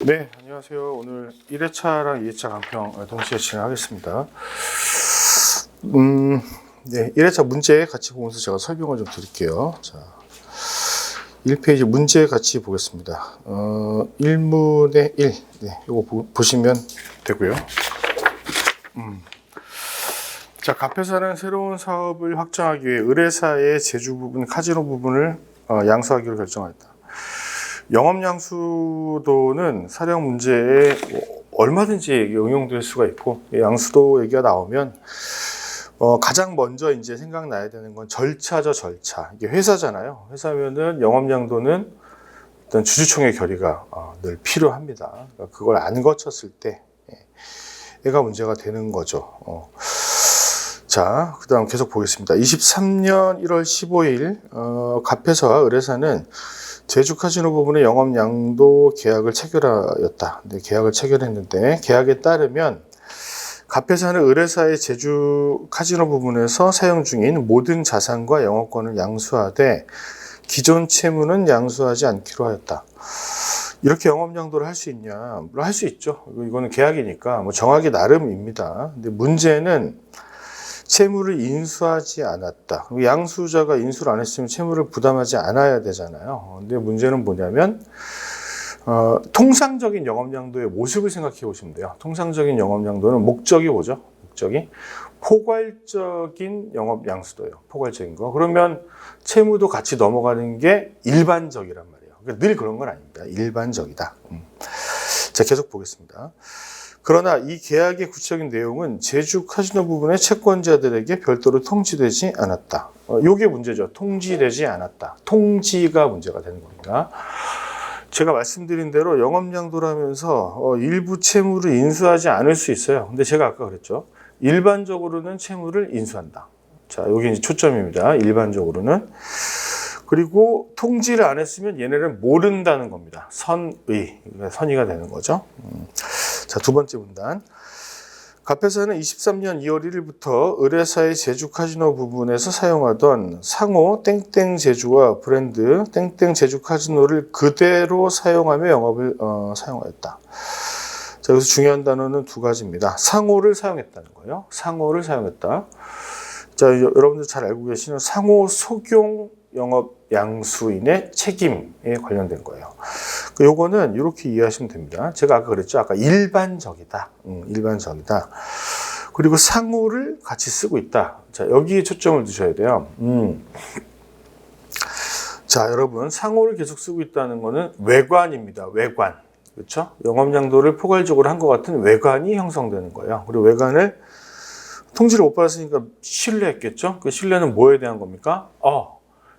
네, 안녕하세요. 오늘 1회차랑 2회차 강평 동시에 진행하겠습니다. 네, 1회차 문제 같이 보면서 제가 설명을 좀 드릴게요. 자, 1페이지 문제 같이 보겠습니다. 1문의 1. 네, 이거 보시면 되고요. 자, 갑회사는 새로운 사업을 확장하기 위해 의뢰사의 제주 부분, 카지노 부분을 양수하기로 결정하였다. 영업 양수도는 사령 문제에 얼마든지 응용될 수가 있고, 양수도 얘기가 나오면 가장 먼저 이제 생각나야 되는 건 절차죠, 절차. 이게 회사잖아요. 회사면은 영업 양도는 일단 주주총회 결의가 늘 필요합니다. 그러니까 그걸 안 거쳤을 때 얘가 문제가 되는 거죠. 자, 그 다음 계속 보겠습니다. 23년 1월 15일 갑회사와 의뢰사는 제주 카지노 부분의 영업 양도 계약을 체결하였다. 네, 계약을 체결했는데 계약에 따르면 갑회사는 의뢰사의 제주 카지노 부분에서 사용 중인 모든 자산과 영업권을 양수하되 기존 채무는 양수하지 않기로 하였다. 이렇게 영업 양도를 할 수 있냐? 물론 할 수 있죠. 이거는 계약이니까 뭐 정하기 나름입니다. 근데 문제는 채무를 인수하지 않았다. 양수자가 인수를 안 했으면 채무를 부담하지 않아야 되잖아요. 근데 문제는 뭐냐면 통상적인 영업양도의 모습을 생각해 보시면 돼요. 통상적인 영업양도는 목적이 뭐죠? 목적이 포괄적인 영업양수도예요. 포괄적인 거. 그러면 채무도 같이 넘어가는 게 일반적이란 말이에요. 그러니까 늘 그런 건 아닙니다. 일반적이다. 자, 계속 보겠습니다. 그러나 이 계약의 구체적인 내용은 제주 카지노 부분의 채권자들에게 별도로 통지되지 않았다. 이게 문제죠. 통지되지 않았다. 통지가 문제가 되는 겁니다. 제가 말씀드린 대로 영업양도라면서 일부 채무를 인수하지 않을 수 있어요. 근데 제가 아까 그랬죠. 일반적으로는 채무를 인수한다. 자, 여기 이제 초점입니다. 일반적으로는. 그리고 통지를 안 했으면 얘네를 모른다는 겁니다. 선의, 선의가 되는 거죠. 자, 두 번째 문단. 갑회사는 23년 2월 1일부터 의뢰사의 제주 카지노 부분에서 사용하던 상호 땡땡 제주와 브랜드 땡땡 제주 카지노를 그대로 사용하며 영업을 사용하였다. 자, 여기서 중요한 단어는 두 가지입니다. 상호를 사용했다는 거예요. 상호를 사용했다. 자, 여러분들 잘 알고 계시는 상호 속용 영업 양수인의 책임에 관련된 거예요. 요거는 이렇게 이해하시면 됩니다. 제가 아까 그랬죠. 아까 일반적이다. 일반적이다. 그리고 상호를 같이 쓰고 있다. 자, 여기에 초점을 두셔야 돼요. 자, 여러분, 상호를 계속 쓰고 있다는 거는 외관입니다. 외관. 그렇죠? 영업양도를 포괄적으로 한 것 같은 외관이 형성되는 거예요. 그리고 외관을 통지를 못 받았으니까 신뢰했겠죠? 그 신뢰는 뭐에 대한 겁니까?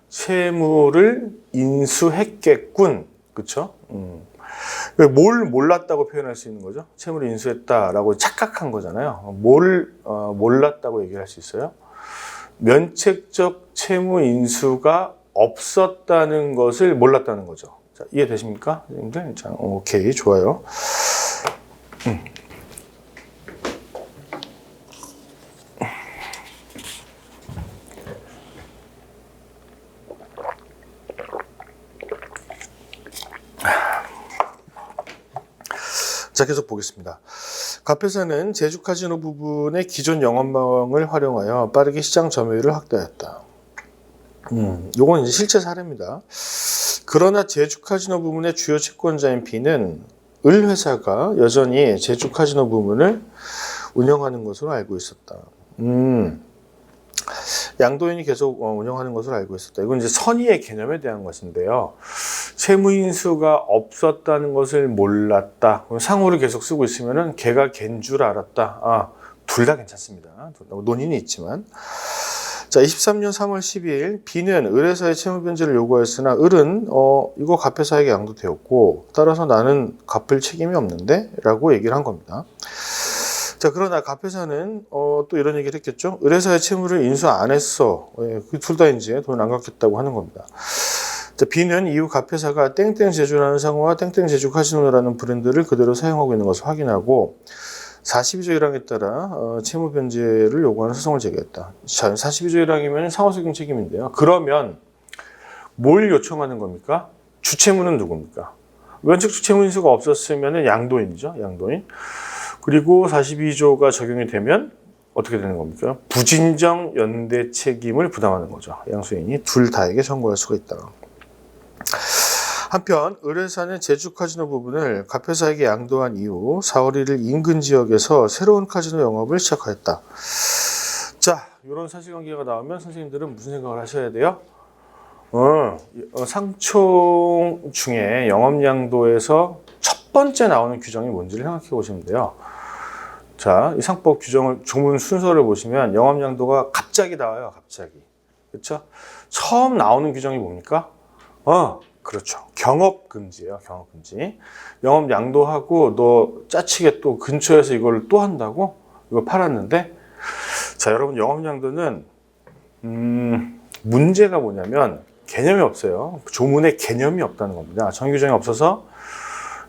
채무를 인수했겠군. 그쵸? 뭘 몰랐다고 표현할 수 있는 거죠? 채무를 인수했다라고 착각한 거잖아요. 뭘 몰랐다고 얘기할 수 있어요? 면책적 채무 인수가 없었다는 것을 몰랐다는 거죠. 자, 이해되십니까? 선생님들? 자, 오케이, 좋아요. 자, 계속 보겠습니다. 갑회사는 제주 카지노 부분의 기존 영업망을 활용하여 빠르게 시장 점유율을 확대했다. 요건 이제 실제 사례입니다. 그러나 제주 카지노 부분의 주요 채권자인 B는 을 회사가 여전히 제주 카지노 부분을 운영하는 것으로 알고 있었다. 양도인이 계속 운영하는 것으로 알고 있었다. 이건 이제 선의의 개념에 대한 것인데요. 채무인수가 없었다는 것을 몰랐다. 상호를 계속 쓰고 있으면은 걔가 걘 줄 알았다. 둘 다 괜찮습니다. 논의는 있지만. 자, 23년 3월 12일 B는 의뢰사의 채무 변제를 요구하였으나 을은 이거 갑회사에게 양도되었고 따라서 나는 갚을 책임이 없는데? 라고 얘기를 한 겁니다. 자, 그러나 갑회사는 또 이런 얘기를 했겠죠. 의뢰사의 채무를 인수 안 했어. 둘 다 이제 돈 안 갚겠다고 하는 겁니다. 자, B는 이후 갑회사가 땡땡 제주라는 상호와 땡땡 제주 카지노라는 브랜드를 그대로 사용하고 있는 것을 확인하고 42조 1항에 따라 채무 변제를 요구하는 소송을 제기했다. 자, 42조 1항이면 상호 속용 책임인데요. 그러면 뭘 요청하는 겁니까? 주채무는 누굽니까? 원칙적 채무인수가 없었으면 양도인이죠. 양도인. 그리고 42조가 적용이 되면 어떻게 되는 겁니까? 부진정 연대 책임을 부담하는 거죠. 양수인이 둘 다에게 청구할 수가 있다. 한편 의뢰사는 제주 카지노 부분을 갑회사에게 양도한 이후 4월 1일 인근 지역에서 새로운 카지노 영업을 시작하였다. 자, 이런 사실관계가 나오면 선생님들은 무슨 생각을 하셔야 돼요? 상총 중에 영업양도에서 첫 번째 나오는 규정이 뭔지를 생각해 보시면 돼요. 자, 이 상법 규정을 조문 순서를 보시면 영업양도가 갑자기 나와요. 갑자기. 그렇죠? 처음 나오는 규정이 뭡니까? 그렇죠. 경업금지예요. 경업금지. 영업양도하고 너 짜치게 또 근처에서 이걸 또 한다고? 이거 팔았는데? 자, 여러분 영업양도는 문제가 뭐냐면 개념이 없어요. 조문에 개념이 없다는 겁니다. 정규정이 없어서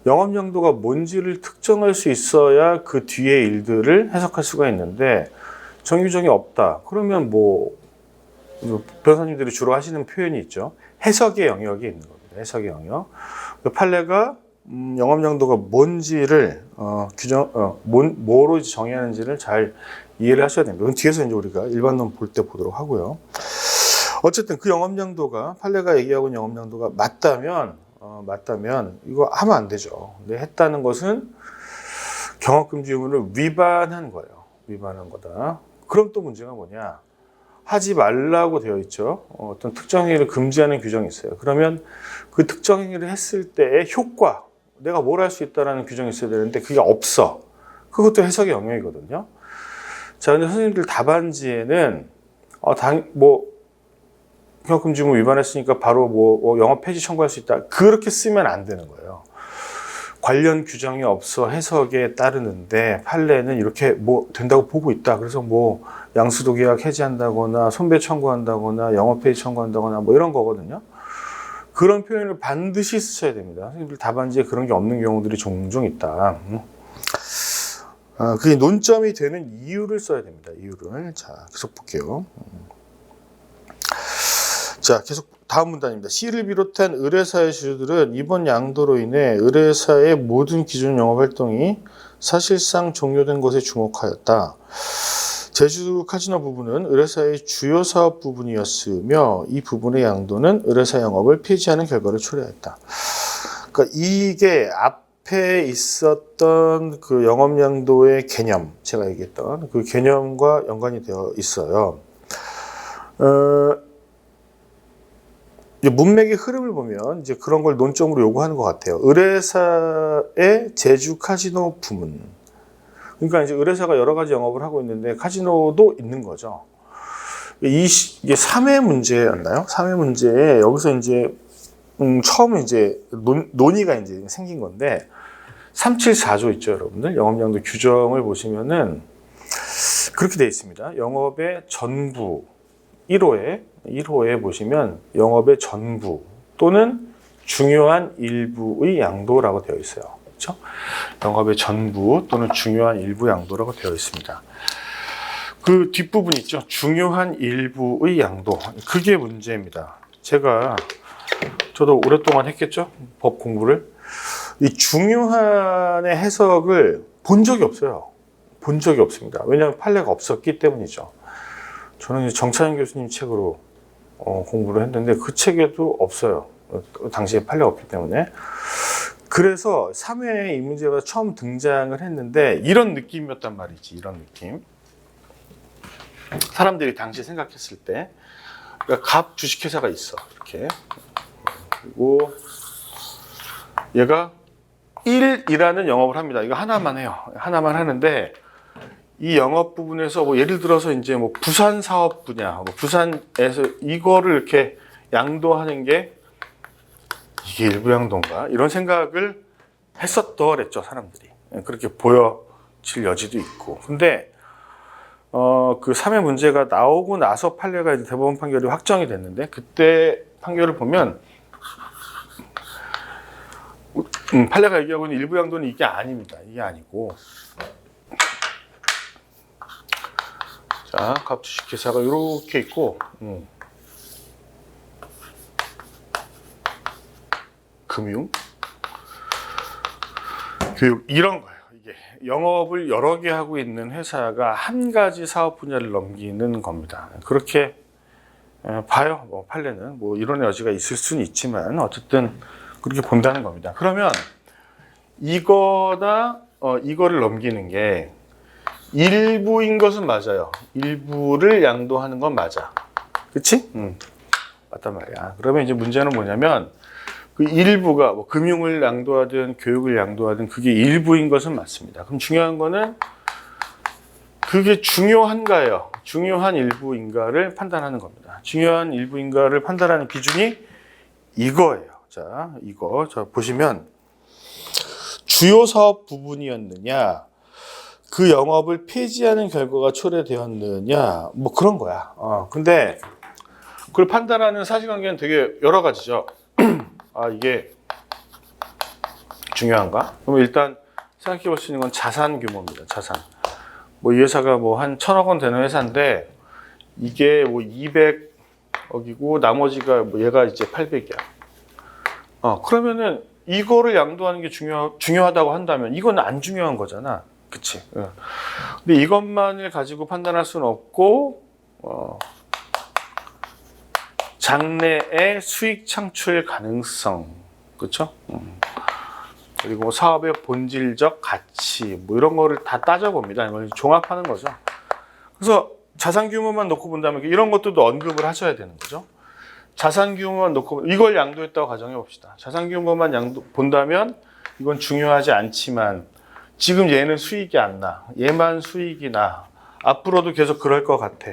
영업양도가 뭔지를 특정할 수 있어야 그 뒤에 일들을 해석할 수가 있는데 정규정이 없다. 그러면 뭐 변호사님들이 주로 하시는 표현이 있죠. 해석의 영역이 있는 겁니다. 해석의 영역. 판례가 영업양도가 뭔지를 뭐로 정의하는지를 잘 이해를 하셔야 됩니다. 그건 뒤에서 이제 우리가 일반론 볼 때 보도록 하고요. 어쨌든 그 영업양도가 판례가 얘기하고 있는 영업양도가 맞다면 이거 하면 안 되죠. 근데 했다는 것은 경업금지 의무를 위반한 거예요. 위반한 거다. 그럼 또 문제가 뭐냐? 하지 말라고 되어 있죠. 어떤 특정 행위를 금지하는 규정이 있어요. 그러면 그 특정 행위를 했을 때의 효과, 내가 뭘 할 수 있다라는 규정이 있어야 되는데 그게 없어. 그것도 해석의 영역이거든요. 자, 근데 선생님들 답안지에는 경업금지 의무 위반했으니까 바로 영업 폐지 청구할 수 있다. 그렇게 쓰면 안 되는 거예요. 관련 규정이 없어 해석에 따르는데 판례는 이렇게 된다고 보고 있다. 그래서 양수도 계약 해지한다거나 손배 청구한다거나 영업 폐지 청구한다거나 이런 거거든요. 그런 표현을 반드시 쓰셔야 됩니다. 선생님들 답안지에 그런 게 없는 경우들이 종종 있다. 그게 논점이 되는 이유를 써야 됩니다. 이유를. 자, 계속 볼게요. 자, 계속 다음 문단입니다. C를 비롯한 의뢰사의 주주들은 이번 양도로 인해 의뢰사의 모든 기존 영업 활동이 사실상 종료된 것에 주목하였다. 제주 카지노 부분은 의뢰사의 주요 사업 부분이었으며 이 부분의 양도는 의뢰사 영업을 폐지하는 결과를 초래했다. 그러니까 이게 앞에 있었던 그 영업 양도의 개념, 제가 얘기했던 그 개념과 연관이 되어 있어요. 문맥의 흐름을 보면 이제 그런 걸 논점으로 요구하는 것 같아요. 의뢰사의 제주 카지노 부문. 그러니까 이제 의뢰사가 여러 가지 영업을 하고 있는데 카지노도 있는 거죠. 이게 3회 문제였나요? 3회 문제에 여기서 이제 처음에 이제 논의가 이제 생긴 건데 374조 있죠, 여러분들. 영업양도 규정을 보시면은 그렇게 되어 있습니다. 영업의 전부 1호에 보시면 영업의 전부 또는 중요한 일부의 양도라고 되어 있어요. 그렇죠? 영업의 전부 또는 중요한 일부 양도라고 되어 있습니다. 그 뒷부분 있죠? 중요한 일부의 양도. 그게 문제입니다. 저도 오랫동안 했겠죠? 법 공부를. 이 중요한의 해석을 본 적이 없어요. 본 적이 없습니다. 왜냐하면 판례가 없었기 때문이죠. 저는 이제 정찬영 교수님 책으로 공부를 했는데 그 책에도 없어요. 당시에 판례가 없기 때문에. 그래서 3회에 이 문제가 처음 등장을 했는데 이런 느낌이었단 말이지. 이런 느낌. 사람들이 당시에 생각했을 때 그러니까 갑 주식회사가 있어. 이렇게. 그리고 얘가 1이라는 영업을 합니다. 이거 하나만 해요. 하나만 하는데 이 영업 부분에서 예를 들어서 이제 부산 사업 분야, 부산에서 이거를 이렇게 양도하는 게 이게 일부 양도인가? 이런 생각을 했었더랬죠, 사람들이. 그렇게 보여질 여지도 있고. 근데 그 3회 문제가 나오고 나서 판례가 이제 대법원 판결이 확정이 됐는데 그때 판결을 보면 판례가 얘기하고 있는 일부 양도는 이게 아닙니다. 이게 아니고. 자, 갑주식회사가 이렇게 있고, 금융. 교육 이런 거예요. 이게 영업을 여러 개 하고 있는 회사가 한 가지 사업 분야를 넘기는 겁니다. 그렇게 봐요. 뭐 판례는 뭐 이론의 여지가 있을 수는 있지만 어쨌든 그렇게 본다는 겁니다. 그러면 이거나 이거를 넘기는 게 일부인 것은 맞아요. 일부를 양도하는 건 맞아. 그치? 맞단 말이야. 그러면 이제 문제는 뭐냐면 그 일부가 뭐 금융을 양도하든 교육을 양도하든 그게 일부인 것은 맞습니다. 그럼 중요한 거는 그게 중요한가요? 중요한 일부인가를 판단하는 겁니다. 중요한 일부인가를 판단하는 기준이 이거예요. 자, 이거 보시면 주요 사업 부분이었느냐, 그 영업을 폐지하는 결과가 초래되었느냐, 뭐 그런 거야. 근데 그걸 판단하는 사실관계는 되게 여러 가지죠. 아, 이게 중요한가? 그럼 일단 생각해 볼 수 있는 건 자산 규모입니다. 자산. 뭐 이 회사가 뭐 한 1,000억 원 되는 회사인데 이게 뭐 200억이고 나머지가 뭐 얘가 이제 800이야. 그러면은 이거를 양도하는 게 중요하다고 한다면 이건 안 중요한 거잖아. 그치? 근데 이것만을 가지고 판단할 수는 없고, 장래의 수익 창출 가능성. 그쵸? 그리고 사업의 본질적 가치, 뭐 이런 거를 다 따져봅니다. 이걸 종합하는 거죠. 그래서 자산 규모만 놓고 본다면 이런 것들도 언급을 하셔야 되는 거죠. 자산 규모만 놓고 이걸 양도했다고 가정해 봅시다. 자산 규모만 본다면 이건 중요하지 않지만 지금 얘는 수익이 안 나. 얘만 수익이 나. 앞으로도 계속 그럴 것 같아.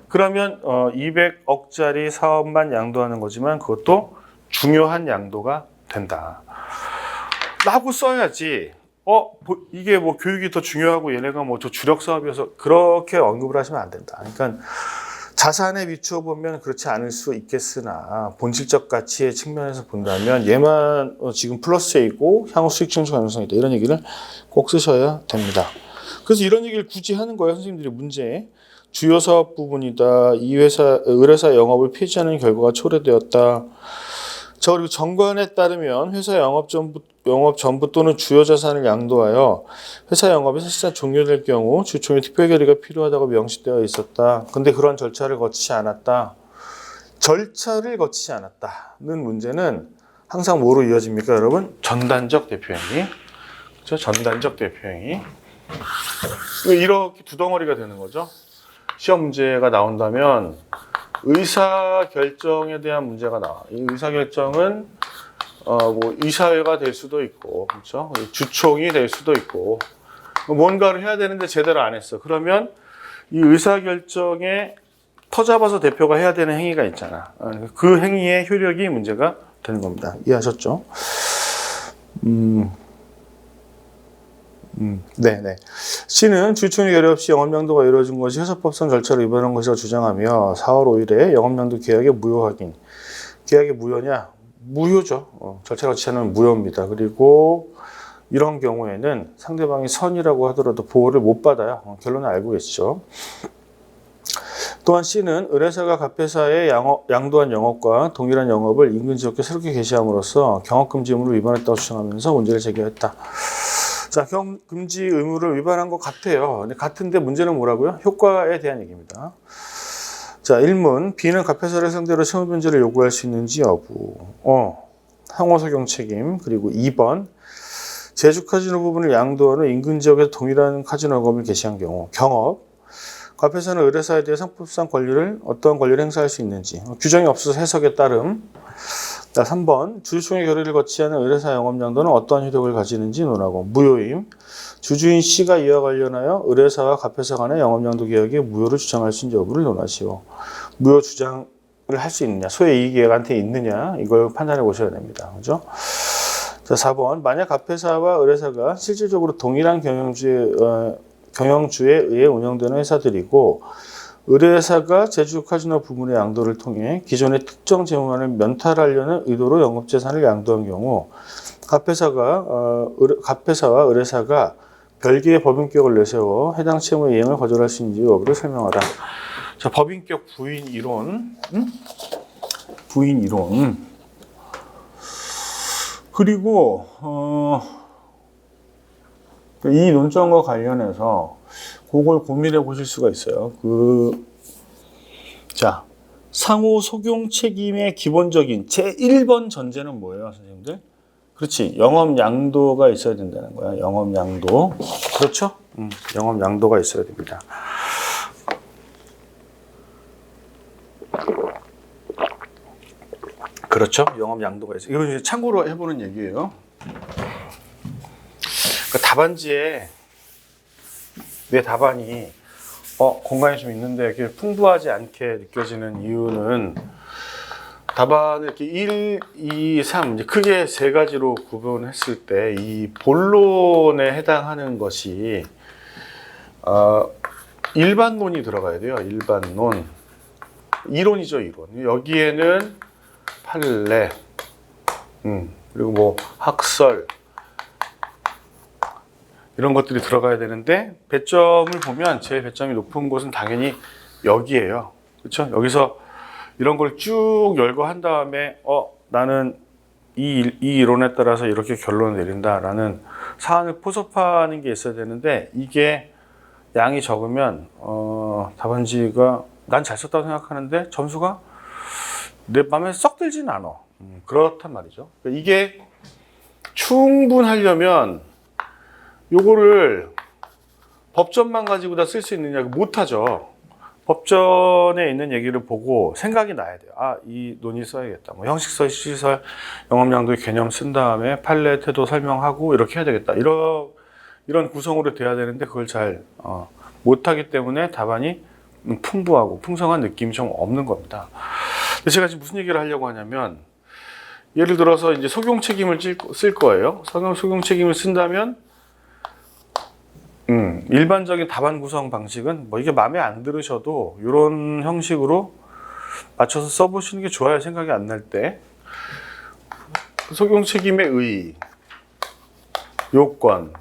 그러면 200억짜리 사업만 양도하는 거지만 그것도 중요한 양도가 된다. 라고 써야지. 이게 뭐 교육이 더 중요하고 얘네가 뭐 저 주력 사업이어서 그렇게 언급을 하시면 안 된다. 그러니까 자산에 비추어 보면 그렇지 않을 수 있겠으나 본질적 가치의 측면에서 본다면 얘만 지금 플러스에 있고 향후 수익 창출 가능성이 있다. 이런 얘기를 꼭 쓰셔야 됩니다. 그래서 이런 얘기를 굳이 하는 거예요. 선생님들이 문제에. 주요 사업 부분이다. 이 회사, 의뢰사 영업을 폐지하는 결과가 초래되었다. 자, 그리고 정관에 따르면 회사 영업 전부 또는 주요 자산을 양도하여 회사 영업이 사실상 종료될 경우 주총의 특별 결의가 필요하다고 명시되어 있었다. 근데 그런 절차를 거치지 않았다. 절차를 거치지 않았다는 문제는 항상 뭐로 이어집니까, 여러분? 전단적 대표행위. 그렇죠? 전단적 대표행위. 이렇게 두 덩어리가 되는 거죠. 시험 문제가 나온다면 의사 결정에 대한 문제가 나와. 이 의사 결정은 뭐 이사회가 될 수도 있고, 그렇죠? 주총이 될 수도 있고, 뭔가를 해야 되는데 제대로 안 했어. 그러면 이 의사 결정에 터잡아서 대표가 해야 되는 행위가 있잖아. 그 행위의 효력이 문제가 되는 겁니다. 이해하셨죠? 네네. C는 주총의 결의 없이 영업양도가 이루어진 것이 회사법상 절차를 위반한 것이라고 주장하며 4월 5일에 영업양도 계약의 무효 확인. 계약이 무효냐? 무효죠. 절차가 거치지 않으면 무효입니다. 그리고 이런 경우에는 상대방이 선이라고 하더라도 보호를 못 받아요. 결론은 알고 계시죠. 또한 C는 의뢰사가 갑회사에 양도한 영업과 동일한 영업을 인근 지역에 새롭게 개시함으로써 경업금지 의무를 위반했다고 주장하면서 문제를 제기했다. 자, 경금지 의무를 위반한 것 같아요. 근데 같은데 문제는 뭐라고요? 효과에 대한 얘기입니다. 자, 1문. B는 갑회사를 상대로 채무 변제를 요구할 수 있는지 여부. 상호 적용 책임. 그리고 2번. 제주 카지노 부분을 양도한 후 인근 지역에서 동일한 카지노 영업을 개시한 경우. 경업. 갑회사는 의뢰사에 대해 상법상 어떠한 권리를 행사할 수 있는지. 규정이 없어서 해석에 따름. 자, 3번. 주주총회 결의를 거치지 않은 의뢰사 영업양도는 어떠한 효력을 가지는지 논하고. 무효임. 주주인 C가 이와 관련하여 의뢰사와 갑회사 간의 영업양도 계약의 무효를 주장할 수 있는 여부를 논하시오. 무효 주장을 할 수 있느냐, 소의 이익계약한테 있느냐, 이걸 판단해 보셔야 됩니다. 그죠? 자, 4번. 만약 갑회사와 의뢰사가 실질적으로 동일한 경영주에 의해 운영되는 회사들이고 의뢰사가 제주 카지노 부문의 양도를 통해 기존의 특정 재무만을 면탈하려는 의도로 영업재산을 양도한 경우 갑회사와 의뢰사가 별개의 법인격을 내세워 해당 채무의 이행을 거절할 수 있는지 여부를 설명하라. 자, 법인격 부인 이론. 부인 이론. 그리고 이 논점과 관련해서 그걸 고민해 보실 수가 있어요. 자, 상호 속용 책임의 기본적인 제1번 전제는 뭐예요, 선생님들? 그렇지. 영업 양도가 있어야 된다는 거야. 영업 양도. 그렇죠? 영업 양도가 있어야 됩니다. 그렇죠? 영업 양도가 있어요. 이건 이제 참고로 해보는 얘기예요. 그러니까 답안지에 내 답안이 공간이 좀 있는데 이렇게 풍부하지 않게 느껴지는 이유는 답안을 이렇게 1, 2, 3 이제 크게 세 가지로 구분했을 때 이 본론에 해당하는 것이 일반론이 들어가야 돼요. 일반론. 이론이죠, 이론. 여기에는 판례, 그리고 뭐 학설 이런 것들이 들어가야 되는데 배점을 보면 제 배점이 높은 곳은 당연히 여기에요. 그렇죠? 여기서 이런 걸 쭉 열거한 다음에 나는 이 이론에 따라서 이렇게 결론을 내린다라는 사안을 포섭하는 게 있어야 되는데 이게 양이 적으면 답안지가 난 잘 썼다고 생각하는데 점수가 내 마음에 썩 들진 않아. 그렇단 말이죠. 이게 충분하려면 요거를 법전만 가지고 다 쓸 수 있느냐 못하죠. 법전에 있는 얘기를 보고 생각이 나야 돼요. 이 논의 써야겠다. 뭐 형식설, 시설, 영업양도의 개념 쓴 다음에 판례, 태도 설명하고 이렇게 해야 되겠다. 이런 구성으로 돼야 되는데 그걸 잘 못하기 때문에 답안이 풍부하고 풍성한 느낌이 좀 없는 겁니다. 제가 지금 무슨 얘기를 하려고 하냐면 예를 들어서 이제 속용 책임을 쓸 거예요. 속용 책임을 쓴다면 일반적인 답안 구성 방식은 뭐 이게 마음에 안 들으셔도 이런 형식으로 맞춰서 써보시는 게 좋아요. 생각이 안 날 때. 속용 책임의 의의, 요건,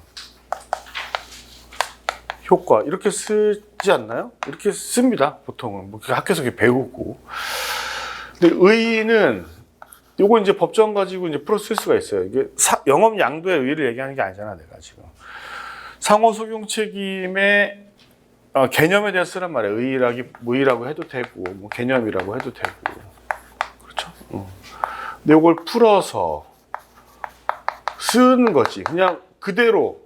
효과 이렇게 쓰지 않나요? 이렇게 씁니다. 보통은 뭐 학교에서 배우고. 근데 의의는 요거 이제 법정 가지고 이제 풀어 쓸 수가 있어요. 이게 영업 양도의 의의를 얘기하는 게 아니잖아, 내가 지금. 상호 속용 책임의 개념에 대해서 쓰란 말이에요. 의의라고 해도 되고, 뭐 개념이라고 해도 되고. 그렇죠? 근데 요걸 풀어서 쓰는 거지. 그냥 그대로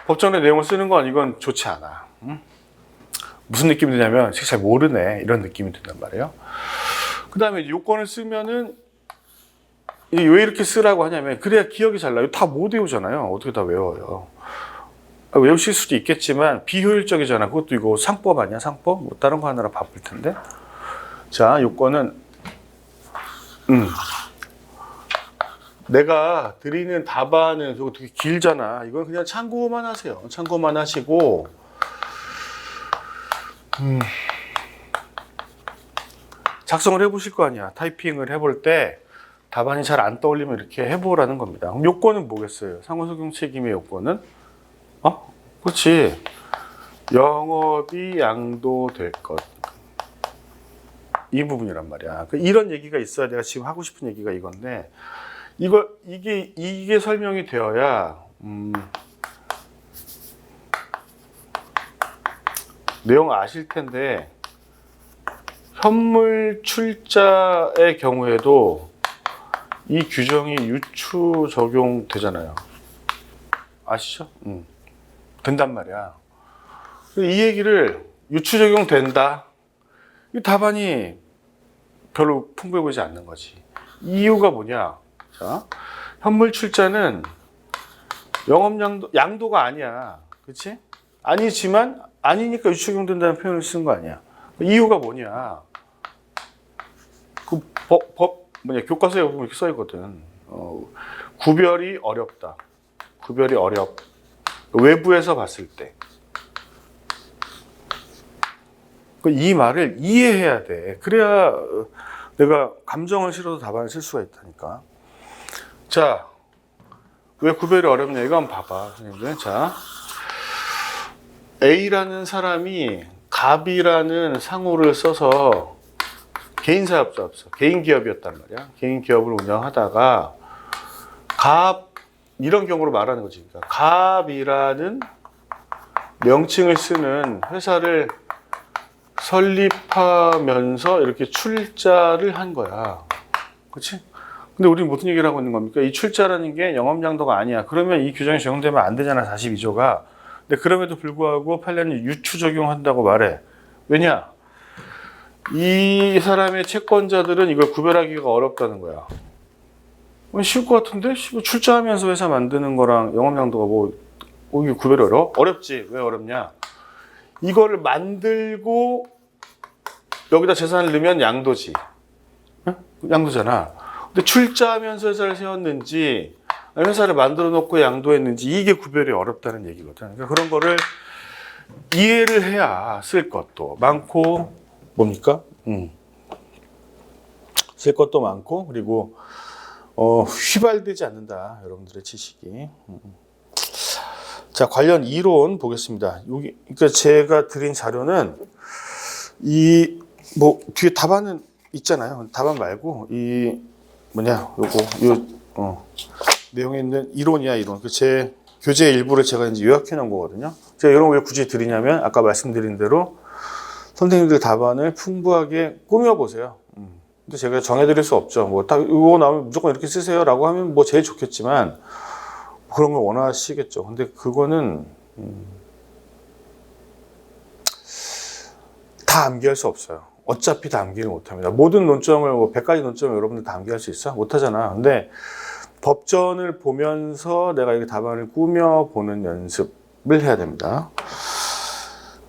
법정의 내용을 쓰는 건 이건 좋지 않아. 무슨 느낌이 드냐면 잘 모르네 이런 느낌이 든단 말이에요. 그 다음에 요건을 쓰면은 왜 이렇게 쓰라고 하냐면 그래야 기억이 잘 나요. 다 못 외우잖아요. 어떻게 다 외워요. 외우실 수도 있겠지만 비효율적이잖아. 그것도 이거 상법 아니야? 상법? 뭐 다른 거 하느라 바쁠 텐데. 자, 요건은 내가 드리는 답안은 저거 되게 길잖아. 이건 그냥 참고만 하세요. 참고만 하시고 작성을 해보실 거 아니야. 타이핑을 해볼 때 답안이 잘 안 떠올리면 이렇게 해보라는 겁니다. 그럼 요건은 뭐겠어요? 상호속용 책임의 요건은? 그렇지. 영업이 양도될 것. 이 부분이란 말이야. 이런 얘기가 있어야 내가 지금 하고 싶은 얘기가 이건데 이게 설명이 되어야 내용 아실 텐데 현물 출자의 경우에도 이 규정이 유추 적용되잖아요. 아시죠? 된단 말이야. 이 얘기를 유추 적용된다. 이 답안이 별로 풍부해 보이지 않는 거지. 이유가 뭐냐? 자, 현물 출자는 영업 양도가 아니야. 그렇지? 아니지만 아니니까 유추 적용된다는 표현을 쓴 거 아니야. 이유가 뭐냐? 그 교과서에 보면 이렇게 써 있거든. 구별이 어렵다. 구별이 외부에서 봤을 때. 이 말을 이해해야 돼. 그래야 내가 감정을 실어도 답안을 쓸 수가 있다니까. 자, 왜 구별이 어렵냐? 이거 한번 봐봐, 선생님들. 자, A라는 사람이 갑이라는 상호를 써서 개인 사업자, 개인 기업이었단 말이야. 개인 기업을 운영하다가 갑 이런 경우로 말하는 거지. 그러니까 갑이라는 명칭을 쓰는 회사를 설립하면서 이렇게 출자를 한 거야. 그렇지? 근데 우리는 무슨 얘기를 하고 있는 겁니까? 이 출자라는 게 영업양도가 아니야. 그러면 이 규정이 적용되면 안 되잖아, 42조가. 근데 그럼에도 불구하고 판례는 유추 적용한다고 말해. 왜냐? 이 사람의 채권자들은 이걸 구별하기가 어렵다는 거야. 쉬울 것 같은데? 출자하면서 회사 만드는 거랑 영업양도가 이게 구별이 어려워? 어렵지. 왜 어렵냐? 이거를 만들고 여기다 재산을 넣으면 양도지. 응? 양도잖아. 근데 출자하면서 회사를 세웠는지 회사를 만들어 놓고 양도했는지 이게 구별이 어렵다는 얘기거든. 그러니까 그런 거를 이해를 해야 쓸 것도 많고 뭡니까? 쓸 것도 많고 그리고 휘발되지 않는다. 여러분들의 지식이. 자, 관련 이론 보겠습니다. 여기 그러니까 제가 드린 자료는 뒤에 답안은 있잖아요. 답안 말고 내용에 있는 이론이야, 이론. 제 교재 일부를 제가 이제 요약해 놓은 거거든요. 제가 이런 걸 왜 굳이 드리냐면 아까 말씀드린 대로 선생님들 답안을 풍부하게 꾸며보세요. 근데 제가 정해드릴 수 없죠. 이거 나오면 무조건 이렇게 쓰세요라고 하면 제일 좋겠지만 그런 걸 원하시겠죠. 근데 그거는 다 암기할 수 없어요. 어차피 다 암기를 못합니다. 모든 논점을 100가지 논점을 여러분들 다 암기할 수 있어? 못하잖아. 근데 법전을 보면서 내가 이렇게 답안을 꾸며보는 연습을 해야 됩니다.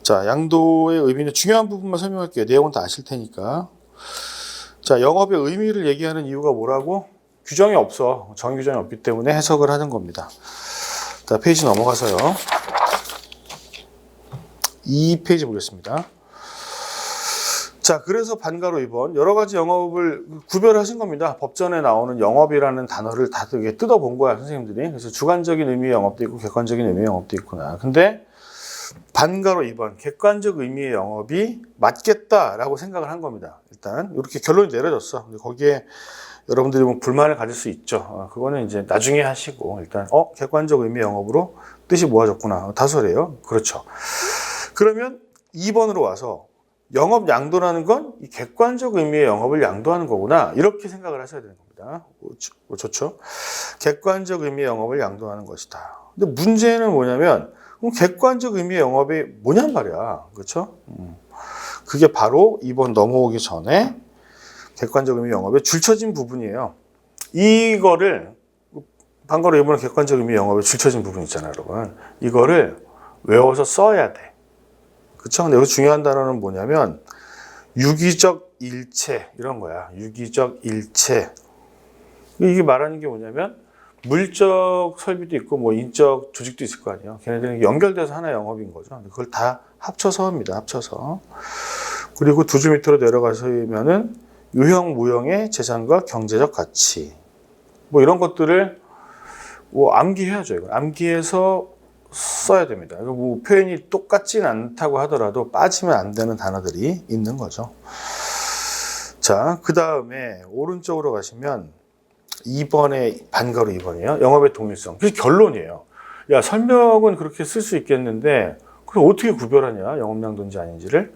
자, 양도의 의미는 중요한 부분만 설명할게요. 내용은 다 아실 테니까. 자, 영업의 의미를 얘기하는 이유가 뭐라고? 규정이 없어. 정규정이 없기 때문에 해석을 하는 겁니다. 자, 페이지 넘어가서요. 2페이지 보겠습니다. 자, 그래서 반가로 2번 여러 가지 영업을 구별하신 겁니다. 법전에 나오는 영업이라는 단어를 다 뜯어본 거야, 선생님들이. 그래서 주관적인 의미의 영업도 있고 객관적인 의미의 영업도 있구나. 근데 반가로 2번 객관적 의미의 영업이 맞겠다라고 생각을 한 겁니다. 일단 이렇게 결론이 내려졌어. 근데 거기에 여러분들이 불만을 가질 수 있죠. 그거는 이제 나중에 하시고 일단 객관적 의미의 영업으로 뜻이 모아졌구나. 다소래요. 그렇죠. 그러면 2번으로 와서 영업 양도라는 건 이 객관적 의미의 영업을 양도하는 거구나. 이렇게 생각을 하셔야 되는 겁니다. 좋죠. 객관적 의미의 영업을 양도하는 것이다. 근데 문제는 뭐냐면 그럼 객관적 의미의 영업이 뭐냔 말이야. 그렇죠? 그게 바로 2번 넘어오기 전에 객관적 의미 영업에 줄쳐진 부분이에요. 이거를 반가로 2번은 객관적 의미 영업에 줄쳐진 부분 있잖아요, 여러분. 이거를 외워서 써야 돼. 그쵸? 근데 여기서 중요한 단어는 뭐냐면 유기적 일체 이런 거야. 유기적 일체. 이게 말하는 게 뭐냐면 물적 설비도 있고 인적 조직도 있을 거 아니에요. 걔네들은 연결돼서 하나의 영업인 거죠. 그걸 다 합쳐서 합니다. 합쳐서. 그리고 두 줄 밑으로 내려가서면은 유형 무형의 재산과 경제적 가치. 이런 것들을 암기해야죠. 이거. 암기해서 써야 됩니다. 표현이 똑같진 않다고 하더라도 빠지면 안 되는 단어들이 있는 거죠. 자, 그 다음에 오른쪽으로 가시면 2번에 반가로 2번이에요. 영업의 동일성. 그게 결론이에요. 야, 설명은 그렇게 쓸 수 있겠는데 그럼 어떻게 구별하냐? 영업양도인지 아닌지를.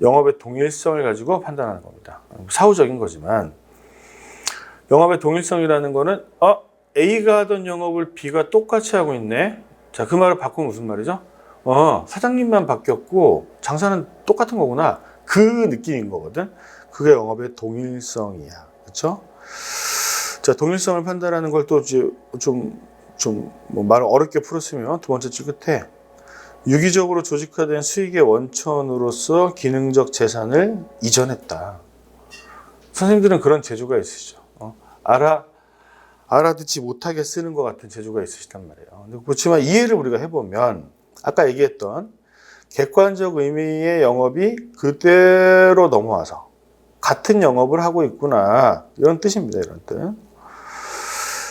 영업의 동일성을 가지고 판단하는 겁니다. 사후적인 거지만 영업의 동일성이라는 거는 A가 하던 영업을 B가 똑같이 하고 있네. 자, 그 말을 바꾸면 무슨 말이죠? 사장님만 바뀌었고 장사는 똑같은 거구나. 그 느낌인 거거든. 그게 영업의 동일성이야. 그렇죠? 자, 동일성을 판단하는 걸 또 말을 어렵게 풀었으면 두 번째 줄 끝에 유기적으로 조직화된 수익의 원천으로서 기능적 재산을 이전했다. 선생님들은 그런 재주가 있으시죠. 알아듣지 못하게 쓰는 것 같은 재주가 있으시단 말이에요. 근데 그렇지만 이해를 우리가 해보면 아까 얘기했던 객관적 의미의 영업이 그대로 넘어와서 같은 영업을 하고 있구나. 이런 뜻입니다. 이런 뜻.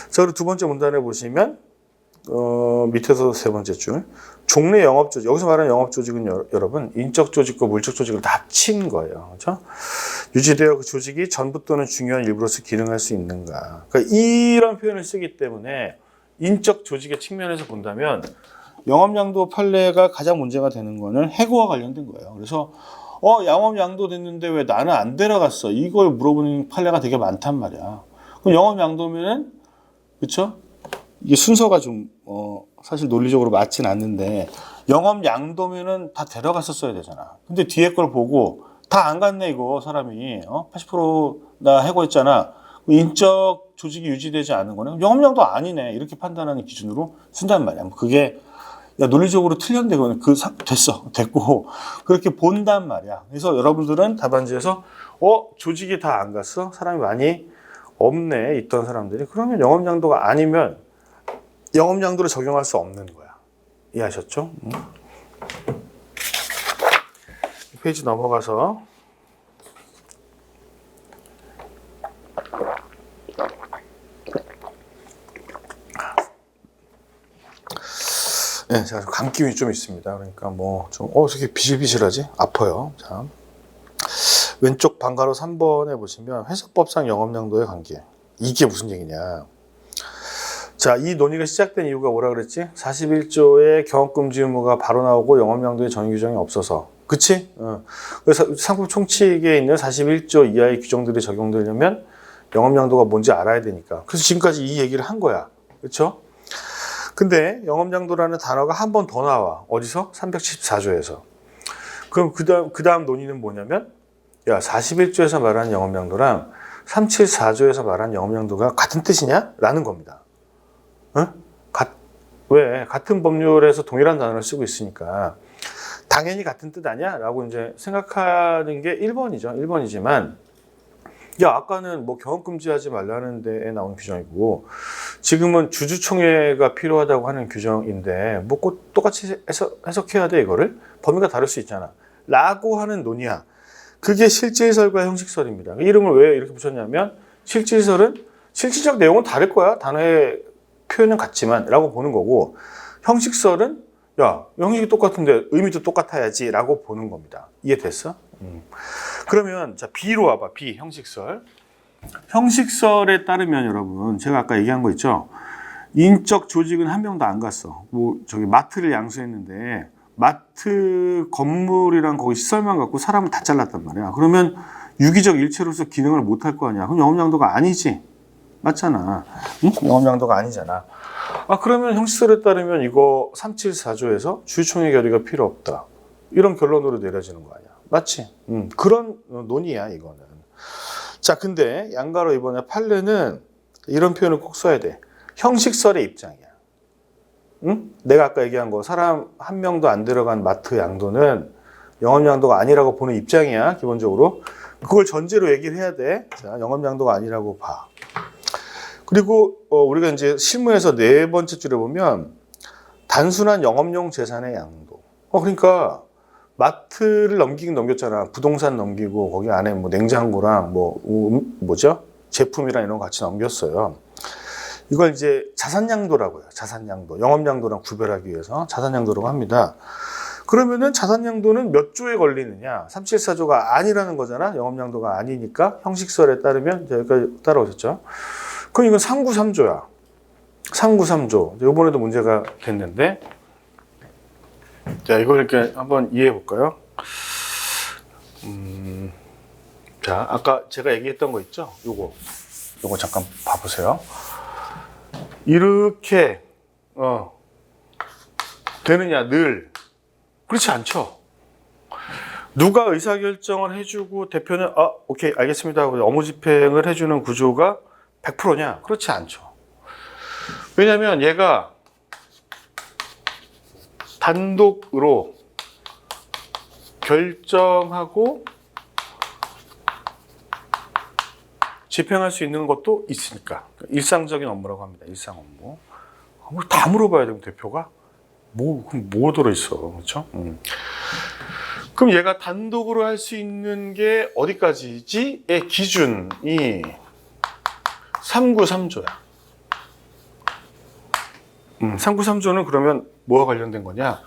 자, 그리고 두 번째 문단에 보시면 밑에서 세 번째 줄 종래 영업 조직. 여기서 말하는 영업 조직은 여러분 인적 조직과 물적 조직을 다 합친 거예요. 그렇죠? 유지되어 그 조직이 전부 또는 중요한 일부로서 기능할 수 있는가. 그러니까 이런 표현을 쓰기 때문에 인적 조직의 측면에서 본다면 영업양도 판례가 가장 문제가 되는 거는 해고와 관련된 거예요. 그래서 영업양도 됐는데 왜 나는 안 데려갔어? 이걸 물어보는 판례가 되게 많단 말이야. 그럼 영업양도면은 그렇죠? 이게 순서가 좀 사실 논리적으로 맞진 않는데 영업양도면은 다 데려갔었어야 되잖아. 근데 뒤에 걸 보고 다 안 갔네 이거 사람이 80%나 해고했잖아. 인적 조직이 유지되지 않은 거는 영업양도 아니네 이렇게 판단하는 기준으로 쓴단 말이야. 그게 야 논리적으로 틀렸는데 그거는 됐고 그렇게 본단 말이야. 그래서 여러분들은 답안지에서 조직이 다 안 갔어? 사람이 많이 없네 있던 사람들이 그러면 영업양도가 아니면 영업양도를 적용할 수 없는 거야. 이해하셨죠? 페이지 넘어가서 네, 제가 감기운이 좀 있습니다. 그러니까 이렇게 비실비실하지? 아파요. 자, 왼쪽 방가로 3번에 보시면 회사법상 영업양도의 관계. 이게 무슨 얘기냐? 자, 이 논의가 시작된 이유가 뭐라 그랬지? 41조의 경업금지 의무가 바로 나오고 영업양도의 정의 규정이 없어서. 그치? 그래서 상품 총칙에 있는 41조 이하의 규정들이 적용되려면 영업양도가 뭔지 알아야 되니까. 그래서 지금까지 이 얘기를 한 거야. 그렇죠? 근데 영업양도라는 단어가 한 번 더 나와. 어디서? 374조에서. 그럼 그 다음 논의는 뭐냐면, 41조에서 말하는 영업양도랑 374조에서 말하는 영업양도가 같은 뜻이냐? 라는 겁니다. 왜? 같은 법률에서 동일한 단어를 쓰고 있으니까 당연히 같은 뜻 아니야? 라고 이제 생각하는 게 1번이죠. 1번이지만 아까는 경업금지하지 말라는 데에 나온 규정이고 지금은 주주총회가 필요하다고 하는 규정인데 꼭 똑같이 해석해야 돼 이거를? 범위가 다를 수 있잖아. 라고 하는 논의야. 그게 실질설과 형식설입니다. 이름을 왜 이렇게 붙였냐면 실질설은 실질적 내용은 다를 거야. 단어의 표현은 같지만 라고 보는 거고 형식설은 형식이 똑같은데 의미도 똑같아야지 라고 보는 겁니다. 이해됐어? 그러면 자 B로 와봐. B 형식설. 형식설에 따르면 여러분 제가 아까 얘기한 거 있죠. 인적 조직은 한 명도 안 갔어. 마트를 양수했는데 마트 건물이랑 거기 시설만 갖고 사람을 다 잘랐단 말이야. 그러면 유기적 일체로서 기능을 못 할 거 아니야. 그럼 영업양도가 아니지. 맞잖아. 응? 영업양도가 아니잖아. 그러면 형식설에 따르면 이거 374조에서 주주총회 결의가 필요 없다. 이런 결론으로 내려지는 거 아니야. 맞지? 그런 논의야, 이거는. 자, 근데 양가로 이번에 판례는 이런 표현을 꼭 써야 돼. 형식설의 입장이야. 응? 내가 아까 얘기한 거 사람 한 명도 안 들어간 마트 양도는 영업양도가 아니라고 보는 입장이야, 기본적으로. 그걸 전제로 얘기를 해야 돼. 자, 영업양도가 아니라고 봐. 그리고 우리가 이제 실무에서 네 번째 줄에 보면 단순한 영업용 재산의 양도. 그러니까 마트를 넘겼잖아. 부동산 넘기고 거기 안에 냉장고랑 제품이랑 이런 거 같이 넘겼어요. 이걸 이제 자산양도라고 해요. 자산양도. 영업양도랑 구별하기 위해서 자산양도라고 합니다. 그러면은 자산양도는 몇 조에 걸리느냐? 374조가 아니라는 거잖아. 영업양도가 아니니까 형식설에 따르면 여기까지 따라오셨죠? 그럼 이건 393조야. 393조. 이번에도 문제가 됐는데. 자, 이걸 이렇게 한번 이해해 볼까요? 자, 아까 제가 얘기했던 거 있죠? 요거 잠깐 봐보세요. 이렇게, 되느냐, 늘. 그렇지 않죠? 누가 의사결정을 해주고 대표는, 오케이, 알겠습니다 하고 업무 집행을 해주는 구조가 100%냐? 그렇지 않죠. 왜냐면 얘가 단독으로 결정하고 집행할 수 있는 것도 있으니까. 일상적인 업무라고 합니다. 일상 업무. 다 물어봐야 되면 대표가? 뭐 들어있어. 그렇죠? 그럼 얘가 단독으로 할 수 있는 게 어디까지지의 기준이 393조야. 393조는 그러면 뭐와 관련된 거냐?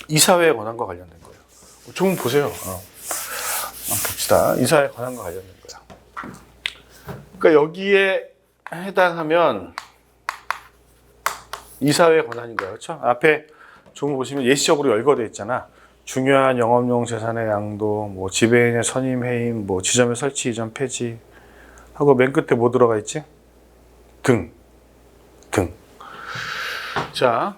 이사회의 권한과 관련된 거예요. 좀 보세요. 봅시다. 이사회 권한과 관련된 거야. 그러니까 여기에 해당하면 이사회 권한인 거야. 그렇죠? 앞에 조문 보시면 예시적으로 열거되어 있잖아. 중요한 영업용 재산의 양도, 뭐 지배인의 선임 해임, 뭐 지점의 설치 이전 폐지 하고 맨 끝에 뭐 들어가 있지? 등. 자,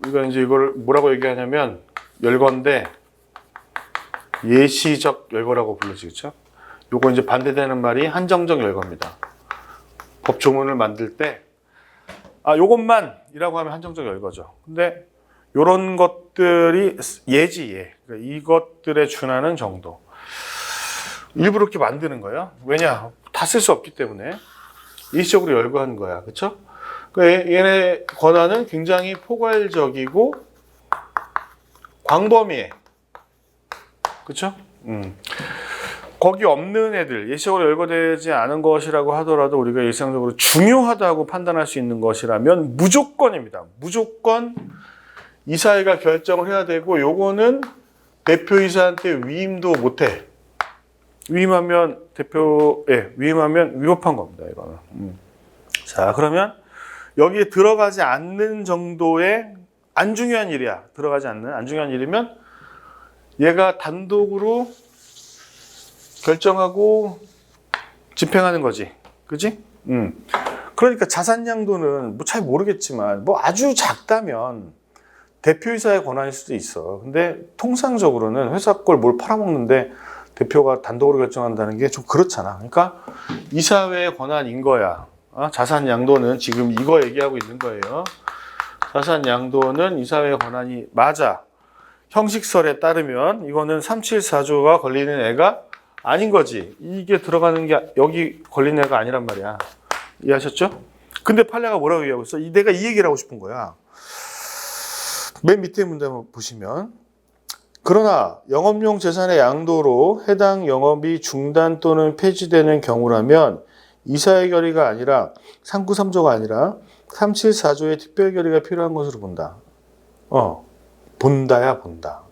이거 이제 이걸 뭐라고 얘기하냐면 열거인데 예시적 열거라고 불러지, 그렇죠? 요거 이제 반대되는 말이 한정적 열거입니다. 법 조문을 만들 때 요것만이라고 하면 한정적 열거죠. 근데 요런 것들이 예지. 그러니까 이것들에 준하는 정도. 일부러 이렇게 만드는 거예요. 왜냐? 다 쓸 수 없기 때문에 일시적으로 열거한 거야. 그렇죠? 그러니까 얘네 권한은 굉장히 포괄적이고 광범위해. 그렇죠? 거기 없는 애들, 예시적으로 열거되지 않은 것이라고 하더라도 우리가 일상적으로 중요하다고 판단할 수 있는 것이라면 무조건입니다. 무조건 이사회가 결정을 해야 되고, 요거는 대표이사한테 위임도 못해. 위임하면 위임하면 위법한 겁니다, 이거는. 자, 그러면 여기에 들어가지 않는 정도의 안 중요한 일이야. 들어가지 않는 안 중요한 일이면 얘가 단독으로 결정하고 집행하는 거지. 그지? 그러니까 자산 양도는 뭐 잘 모르겠지만 뭐 아주 작다면 대표이사의 권한일 수도 있어. 근데 통상적으로는 회사 걸 뭘 팔아먹는데 대표가 단독으로 결정한다는 게 좀 그렇잖아. 그러니까 이사회의 권한인 거야. 자산 양도는 지금 이거 얘기하고 있는 거예요. 자산 양도는 이사회의 권한이 맞아. 형식설에 따르면 이거는 374조가 걸리는 애가 아닌 거지. 이게 들어가는 게 여기 걸리는 애가 아니란 말이야. 이해하셨죠? 근데 판례가 뭐라고 얘기하고 있어? 내가 이 얘기를 하고 싶은 거야. 맨 밑에 문제 한번 보시면, 그러나 영업용 재산의 양도로 해당 영업이 중단 또는 폐지되는 경우라면 이사회 결의가 아니라 393조가 아니라 374조의 특별 결의가 필요한 것으로 본다. 본다야 본다.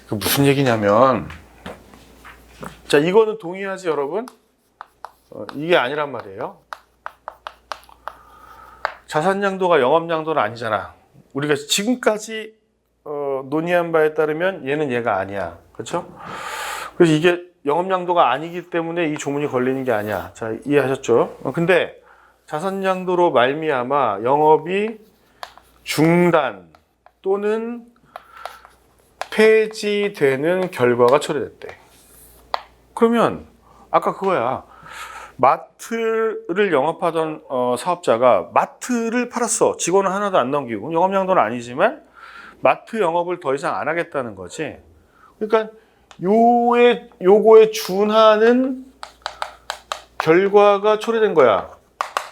그 무슨 얘기냐면, 자, 이거는 동의하지 여러분? 이게 아니란 말이에요. 자산 양도가 영업 양도는 아니잖아. 우리가 지금까지 논의한 바에 따르면 얘가 아니야. 그렇죠? 그래서 이게 영업 양도가 아니기 때문에 이 조문이 걸리는 게 아니야. 자, 이해하셨죠? 근데 자산 양도로 말미암아 영업이 중단 또는 폐지되는 결과가 초래됐대. 그러면 아까 그거야. 마트를 영업하던 사업자가 마트를 팔았어. 직원은 하나도 안 넘기고. 영업 양도는 아니지만 마트 영업을 더 이상 안 하겠다는 거지. 그러니까 요거에 준하는 결과가 초래된 거야.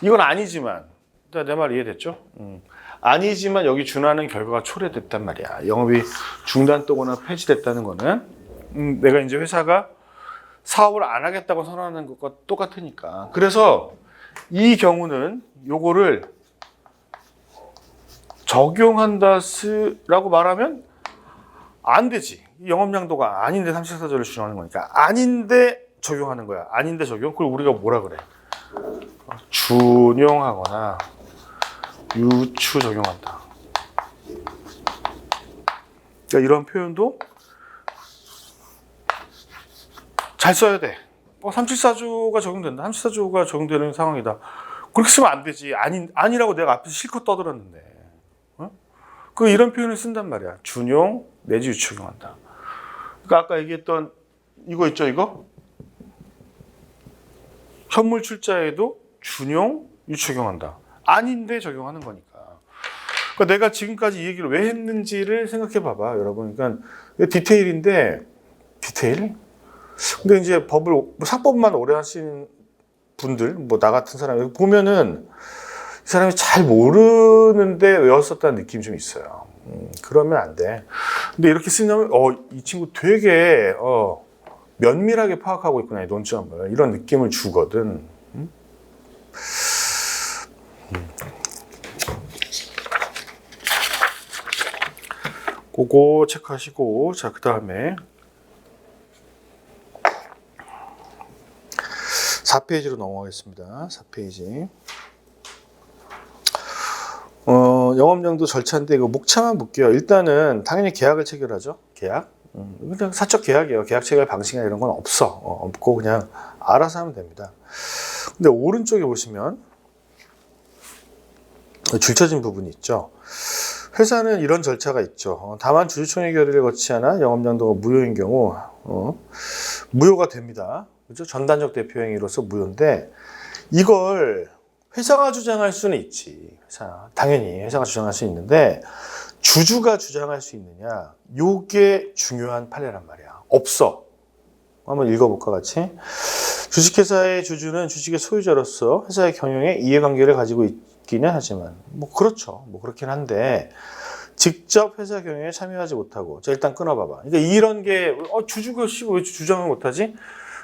이건 아니지만, 내 말 이해됐죠? 아니지만 여기 준하는 결과가 초래됐단 말이야. 영업이 중단 또거나 폐지됐다는 거는 내가 이제 회사가 사업을 안 하겠다고 선언하는 것과 똑같으니까. 그래서 이 경우는 요거를 적용한다라고 말하면 안 되지. 영업 양도가 아닌데 374조를 준하는 거니까. 아닌데 적용하는 거야. 아닌데 적용? 그걸 우리가 뭐라 그래? 준용하거나 유추 적용한다. 그러니까 이런 표현도 잘 써야 돼. 374조가 적용된다. 374조가 적용되는 상황이다. 그렇게 쓰면 안 되지. 아니라고 내가 앞에서 실컷 떠들었는데. 이런 표현을 쓴단 말이야. 준용 내지 유추 적용한다. 그러니까 아까 얘기했던 이거 있죠, 이거? 현물 출자에도 준용 유추 적용한다. 아닌데 적용하는 거니까. 그러니까 내가 지금까지 이 얘기를 왜 했는지를 생각해 봐봐, 여러분. 그러니까 디테일인데, 디테일? 근데 이제 상법만 오래 하신 분들, 나 같은 사람, 보면은 이 사람이 잘 모르는데 외웠었다는 느낌이 좀 있어요. 그러면 안 돼. 근데 이렇게 쓰면, 이 친구 되게, 면밀하게 파악하고 있구나, 이 논점을. 이런 느낌을 주거든. 그거 체크하시고, 자, 그 다음에 4페이지로 넘어가겠습니다. 4페이지. 영업양도 절차인데 이거 목차만 볼게요. 일단은 당연히 계약을 체결하죠. 계약. 그냥 사적 계약이에요. 계약 체결 방식이나 이런 건 없고 그냥 알아서 하면 됩니다. 근데 오른쪽에 보시면 줄쳐진 부분이 있죠. 회사는 이런 절차가 있죠. 다만 주주총회 결의를 거치지 않아 영업양도가 무효인 경우 무효가 됩니다. 그렇죠? 전단적 대표 행위로서 무효인데 이걸 회사가 주장할 수는 있지. 당연히 회사가 주장할 수 있는데 주주가 주장할 수 있느냐? 요게 중요한 판례란 말이야. 없어. 한번 읽어볼까 같이. 주식회사의 주주는 주식의 소유자로서 회사의 경영에 이해관계를 가지고 있기는 하지만 그렇죠. 그렇긴 한데 직접 회사 경영에 참여하지 못하고 자 일단 끊어봐봐. 그러니까 이런 게 주주가 왜 주장을 못하지?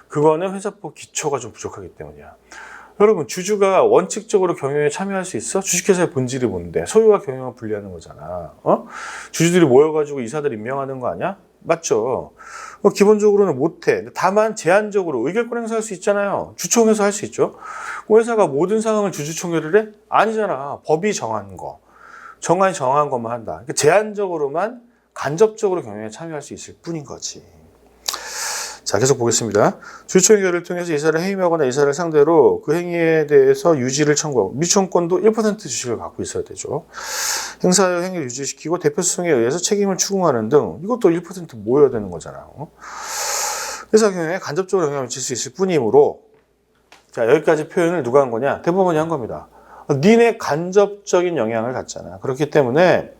그거는 회사법 기초가 좀 부족하기 때문이야. 여러분 주주가 원칙적으로 경영에 참여할 수 있어? 주식회사의 본질이 뭔데? 소유와 경영을 분리하는 거잖아. 주주들이 모여가지고 이사들 임명하는 거 아니야? 맞죠? 기본적으로는 못해. 다만 제한적으로 의결권 행사할 수 있잖아요. 주총에서 할 수 있죠. 회사가 모든 상황을 주주총회를 해? 아니잖아. 법이 정한 거. 정한 것만 한다. 그러니까 제한적으로만 간접적으로 경영에 참여할 수 있을 뿐인 거지. 자, 계속 보겠습니다. 주주총회 결의를 통해서 이사를 해임하거나 이사를 상대로 그 행위에 대해서 유지를 청구하고 미추홀권도 1% 주식을 갖고 있어야 되죠. 행사의 행위를 유지시키고 대표 수송에 의해서 책임을 추궁하는 등 이것도 1% 모여야 되는 거잖아. 회사 경영에 간접적으로 영향을 미칠 수 있을 뿐이므로 자 여기까지 표현을 누가 한 거냐? 대법원이 한 겁니다. 니네 간접적인 영향을 갖잖아. 그렇기 때문에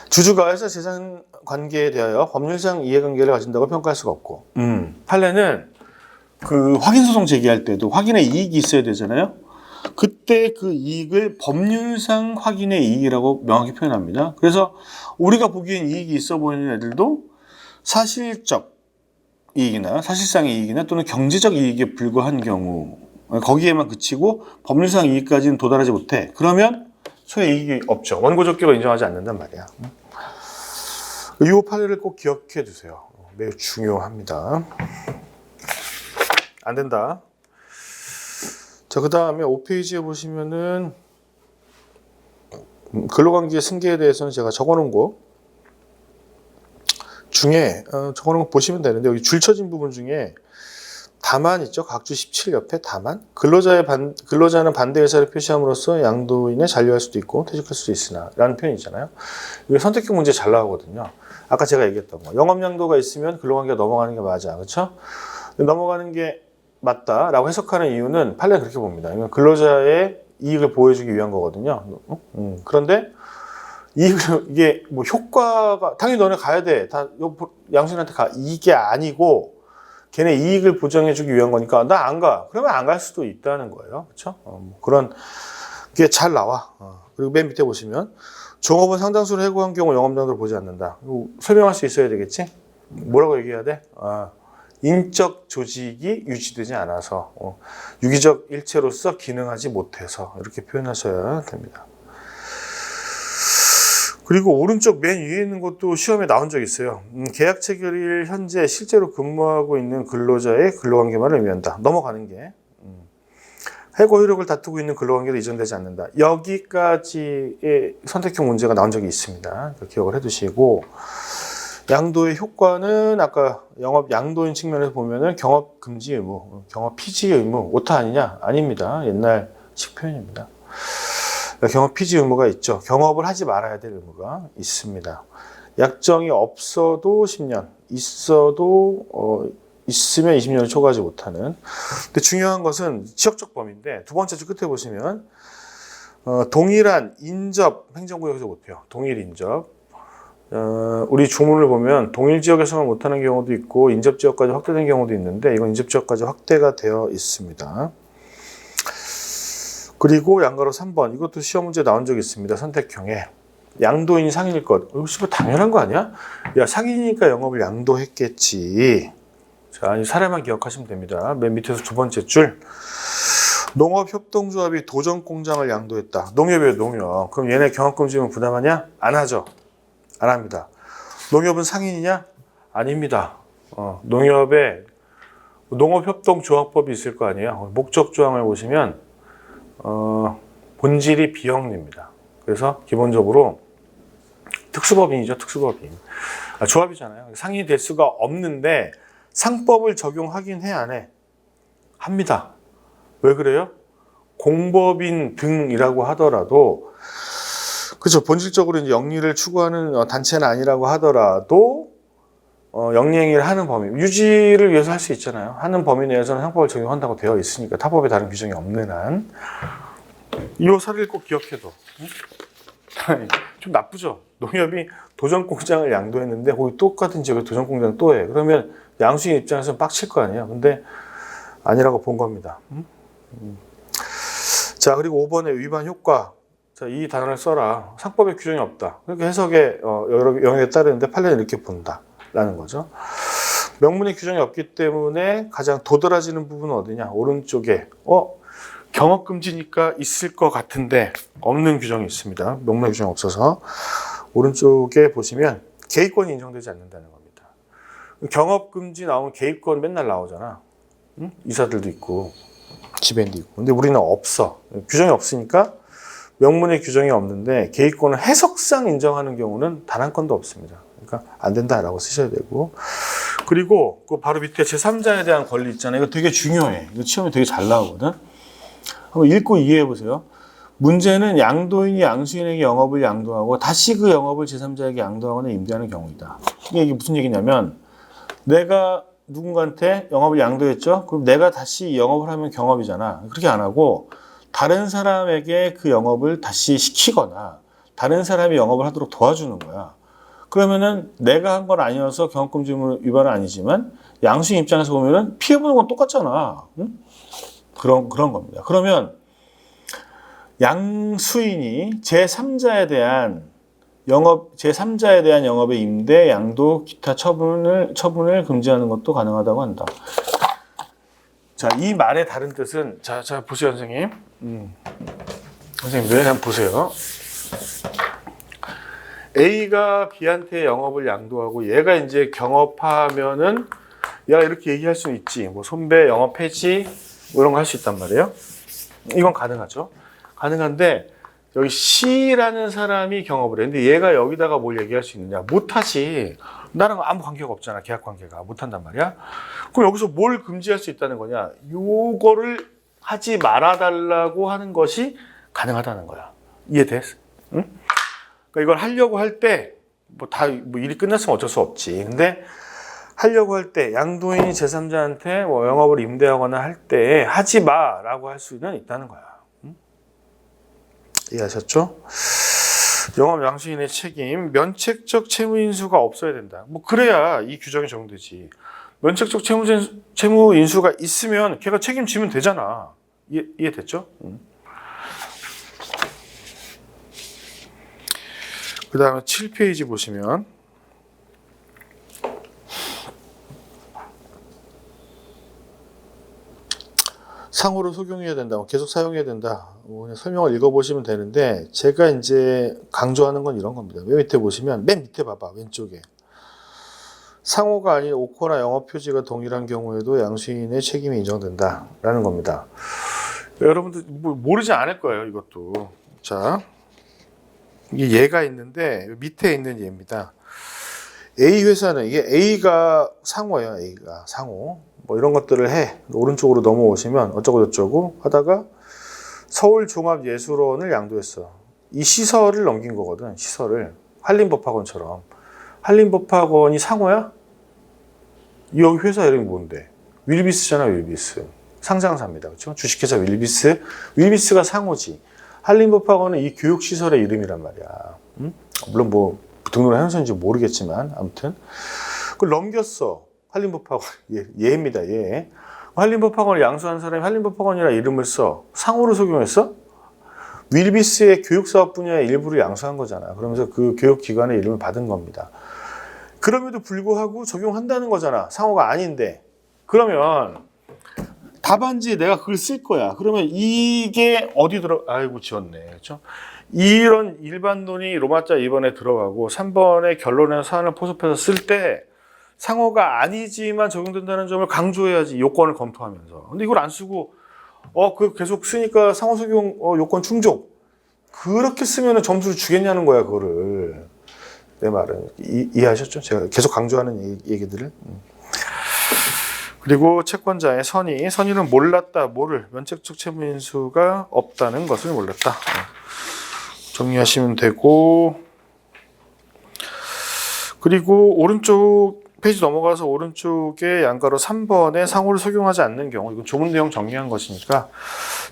주주가 회사 재산 관계에 대하여 법률상 이해관계를 가진다고 평가할 수가 없고 판례는 그 확인소송 제기할 때도 확인의 이익이 있어야 되잖아요. 그때 그 이익을 법률상 확인의 이익이라고 명확히 표현합니다. 그래서 우리가 보기엔 이익이 있어 보이는 애들도 사실적 이익이나 사실상의 이익이나 또는 경제적 이익에 불과한 경우 거기에만 그치고 법률상 이익까지는 도달하지 못해. 그러면 소의 이익이 없죠. 원고적 결과 인정하지 않는단 말이야. 이 판례를 꼭 기억해 두세요. 매우 중요합니다. 안 된다. 자, 그 다음에 5페이지에 보시면은 근로관계 승계에 대해서는 제가 적어놓은 거 중에 적어놓은 거 보시면 되는데 여기 줄쳐진 부분 중에 다만 있죠. 각주 17 옆에 다만 근로자는 반대 의사를 표시함으로써 양도인에 잔류할 수도 있고 퇴직할 수도 있으나 라는 표현이 있잖아요. 이게 선택형 문제 잘 나오거든요. 아까 제가 얘기했던 거 영업양도가 있으면 근로관계가 넘어가는 게 맞아. 그렇죠? 넘어가는 게 맞다라고 해석하는 이유는 판례는 그렇게 봅니다. 이건 근로자의 이익을 보여주기 위한 거거든요. 그런데 이게 뭐 효과가 당연히 너네 가야 돼. 다 양수인한테 가. 이게 아니고 걔네 이익을 보장해주기 위한 거니까 나 안 가. 그러면 안 갈 수도 있다는 거예요. 그렇죠? 그런 게 잘 나와. 그리고 맨 밑에 보시면 종업은 상당수를 해고한 경우 영업양도를 보지 않는다. 이거 설명할 수 있어야 되겠지? 뭐라고 얘기해야 돼? 인적 조직이 유지되지 않아서 유기적 일체로서 기능하지 못해서 이렇게 표현하셔야 됩니다. 그리고 오른쪽 맨 위에 있는 것도 시험에 나온 적이 있어요. 계약 체결일 현재 실제로 근무하고 있는 근로자의 근로관계만 의미한다. 넘어가는 게 해고 효력을 다투고 있는 근로관계로 이전되지 않는다. 여기까지의 선택형 문제가 나온 적이 있습니다. 기억을 해두시고 양도의 효과는 아까 영업 양도인 측면에서 보면은 경업 금지 의무, 경업 피지 의무 오타 아니냐? 아닙니다. 옛날식 표현입니다. 경업 피지 의무가 있죠. 경업을 하지 말아야 될 의무가 있습니다. 약정이 없어도 10년, 있으면 20년을 초과하지 못하는. 근데 중요한 것은 지역적 범위인데 두 번째 줄 끝에 보시면 동일한 인접 행정구역에서 못해요. 동일 인접. 우리 주문을 보면 동일 지역에서만 못하는 경우도 있고 인접 지역까지 확대된 경우도 있는데 이건 인접 지역까지 확대가 되어 있습니다. 그리고 양가로 3번 이것도 시험 문제 나온 적이 있습니다. 선택형에 양도인이 상인일 것. 이거 당연한 거 아니야? 야 상인이니까 영업을 양도했겠지. 자, 이 사례만 기억하시면 됩니다. 맨 밑에서 두 번째 줄. 농업협동조합이 도전공장을 양도했다. 농협이에요, 농협. 그럼 얘네 경업금지는 부담하냐? 안 하죠. 안 합니다. 농협은 상인이냐? 아닙니다. 농협의 농업협동조합법이 있을 거 아니에요. 목적 조항을 보시면 본질이 비영리입니다. 그래서 기본적으로 특수법인이죠. 특수법인. 조합이잖아요. 상인이 될 수가 없는데 상법을 적용하긴 해, 안 해? 합니다. 왜 그래요? 공법인 등이라고 하더라도, 그렇죠. 본질적으로 이제 영리를 추구하는 단체는 아니라고 하더라도 영리행위를 하는 범위, 유지를 위해서 할 수 있잖아요. 하는 범위 내에서는 상법을 적용한다고 되어 있으니까, 타법에 다른 규정이 없는 한. 이 사례를 꼭 기억해둬. 좀 나쁘죠? 농협이 도전공장을 양도했는데 거기 똑같은 지역에 도전공장 또 해. 그러면 양수인 입장에서는 빡칠 거 아니에요. 근데 아니라고 본 겁니다. 자, 그리고 5번에 위반 효과. 자, 이 단어를 써라. 상법에 규정이 없다. 그렇게 해석에 여러 영역에 따르는데 판례는 이렇게 본다. 라는 거죠. 명문의 규정이 없기 때문에 가장 도드라지는 부분은 어디냐? 오른쪽에 경업금지니까 있을 것 같은데 없는 규정이 있습니다. 명문의 규정이 없어서 오른쪽에 보시면 개입권이 인정되지 않는다는 겁니다. 경업금지 나오면 개입권 맨날 나오잖아. 응? 이사들도 있고 지배인도 있고. 근데 우리는 없어. 규정이 없으니까 명문의 규정이 없는데 개입권을 해석상 인정하는 경우는 단 한 건도 없습니다. 그러니까 안 된다라고 쓰셔야 되고. 그리고 그 바로 밑에 제3자에 대한 권리 있잖아요. 이거 되게 중요해. 이거 시험에 되게 잘 나오거든. 한번 읽고 이해해 보세요. 문제는 양도인이 양수인에게 영업을 양도하고 다시 그 영업을 제3자에게 양도하거나 임대하는 경우이다. 이게 무슨 얘기냐면 내가 누군가한테 영업을 양도했죠. 그럼 내가 다시 영업을 하면 경업이잖아. 그렇게 안 하고 다른 사람에게 그 영업을 다시 시키거나 다른 사람이 영업을 하도록 도와주는 거야. 그러면은 내가 한 건 아니어서 경업금지 위반은 아니지만 양수인 입장에서 보면은 피해보는 건 똑같잖아. 응? 그런 겁니다. 그러면 양수인이 제3자에 대한 영업의 임대, 양도, 기타 처분을 금지하는 것도 가능하다고 한다. 자, 이 말의 다른 뜻은 자 보세요, 선생님. 선생님, 네, 한번 보세요. A가 B한테 영업을 양도하고 얘가 이제 경업하면은 얘가 이렇게 얘기할 수는 있지. 뭐 손배, 영업 폐지 뭐 이런 거 할 수 있단 말이에요. 이건 가능하죠. 가능한데 여기 C라는 사람이 경업을 해. 근데 얘가 여기다가 뭘 얘기할 수 있느냐? 못하지. 나랑 아무 관계가 없잖아. 계약 관계가. 못한단 말이야. 그럼 여기서 뭘 금지할 수 있다는 거냐? 요거를 하지 말아달라고 하는 것이 가능하다는 거야. 이해됐어? 응? 그러니까 이걸 하려고 할 때 뭐 일이 끝났으면 어쩔 수 없지. 근데 하려고 할 때 양도인이 제3자한테 뭐 영업을 임대하거나 할 때 하지 마라고 할 수는 있다는 거야. 응? 이해하셨죠? 영업 양수인의 책임, 면책적 채무인수가 없어야 된다. 뭐 그래야 이 규정이 적용되지. 면책적 채무인수가 있으면 걔가 책임지면 되잖아. 이해됐죠? 그 다음에 7페이지 보시면 상호를 적용해야 된다, 계속 사용해야 된다. 그냥 설명을 읽어보시면 되는데 제가 이제 강조하는 건 이런 겁니다. 맨 밑에 보시면 맨 밑에 봐봐, 왼쪽에 상호가 아닌 오코나 영업 표지가 동일한 경우에도 양수인의 책임이 인정된다라는 겁니다. 여러분들 모르지 않을 거예요, 이것도. 자, 이게 얘가 있는데 밑에 있는 얘입니다. A 회사는 이게 A가 상호예요. A가 상호. 뭐 이런 것들을 해. 오른쪽으로 넘어오시면 어쩌고 저쩌고 하다가 서울종합예술원을 양도했어. 이 시설을 넘긴 거거든. 시설을. 한림법학원처럼. 한림법학원이 상호야? 여기 회사 이름이 뭔데? 윌비스잖아, 윌비스. 상장사입니다. 그렇죠? 주식회사 윌비스. 윌비스가 상호지. 한림법학원은 이 교육시설의 이름이란 말이야. 물론 뭐 등록을 해놓으셨는지 모르겠지만 아무튼 그걸 넘겼어. 한림법학원. 얘입니다. 얘. 한림법학원을 양수한 사람이 한림법학원이라 이름을 써. 상호로 적용했어? 윌비스의 교육사업 분야의 일부를 양수한 거잖아. 그러면서 그 교육기관의 이름을 받은 겁니다. 그럼에도 불구하고 적용한다는 거잖아. 상호가 아닌데. 그러면 답안지에 내가 그걸 쓸 거야. 그러면 이게 어디 아이고 지웠네. 그렇죠? 이런 일반론이 로마자 2번에 들어가고 3번의 결론에서 사안을 포섭해서 쓸 때 상호가 아니지만 적용된다는 점을 강조해야지, 요건을 검토하면서. 근데 이걸 안 쓰고 그 계속 쓰니까 상호 적용 요건 충족, 그렇게 쓰면은 점수를 주겠냐는 거야, 그거를. 내 말은 이해하셨죠? 제가 계속 강조하는 얘기들을. 그리고 채권자의 선의는 몰랐다, 뭐를, 면책적 채무 인수가 없다는 것을 몰랐다. 정리하시면 되고, 그리고 오른쪽 페이지 넘어가서 오른쪽에 양가로 3번에 상호를 적용하지 않는 경우, 이건 조문 내용 정리한 것이니까